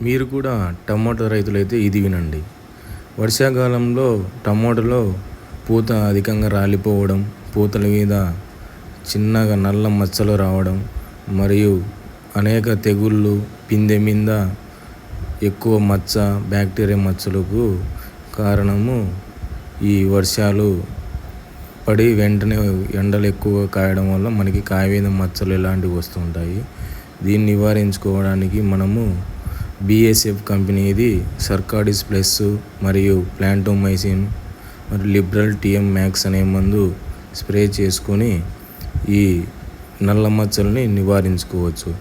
మీరు కూడా టమాటో రైతులైతే ఇది వినండి. వర్షాకాలంలో టమాటోలో పూత అధికంగా రాలిపోవడం, పూతల మీద చిన్నగా నల్ల మచ్చలు రావడం మరియు అనేక తెగుళ్ళు, పిందె మీద ఎక్కువ మచ్చ, బ్యాక్టీరియా మచ్చలకు కారణము ఈ వర్షాలు పడి వెంటనే ఎండలు ఎక్కువగా కాయడం వల్ల మనకి కాయ మీద మచ్చలు ఇలాంటివి వస్తుంటాయి. దీన్ని నివారించుకోవడానికి మనము BASF కంపెనీది సర్కాడిస్ ప్లస్ మరియు ప్లాంటోమైసిన్ మరియు లిబరల్ TM మ్యాక్స్ అనే మందు స్ప్రే చేసుకొని ఈ నల్ల మచ్చల్ని నివారించుకోవచ్చు.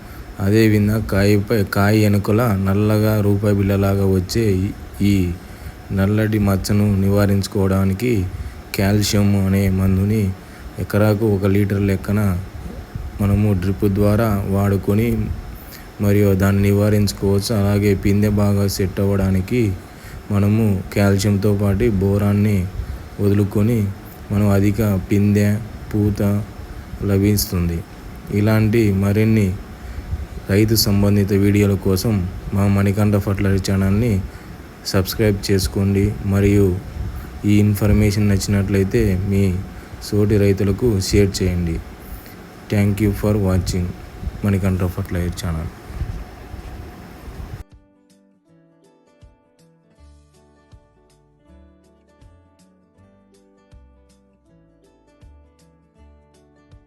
అదేవిధంగా కాయ వెనుకల నల్లగా రూపాయి బిళ్ళలాగా వచ్చే ఈ నల్లటి మచ్చను నివారించుకోవడానికి కాల్షియం అనే మందుని ఎకరాకు 1 లీటర్ లెక్కన మనము డ్రిప్ ద్వారా వాడుకొని మరియు దాన్ని నివారించుకోవచ్చు. అలాగే పిందె బాగా సెట్ అవ్వడానికి మనము కాల్షియంతో పాటు బోరాన్ని వదులుకొని మనం అధిక పిందె, పూత లభిస్తుంది. ఇలాంటి మరిన్ని రైతు సంబంధిత వీడియోల కోసం మా మణికంఠ ఫర్టిలైజర్ ఛానల్ని సబ్స్క్రైబ్ చేసుకోండి. మరియు ఈ ఇన్ఫర్మేషన్ నచ్చినట్లయితే మీ సోటి రైతులకు షేర్ చేయండి. Thank you for watching Manikanta fertilizer channel.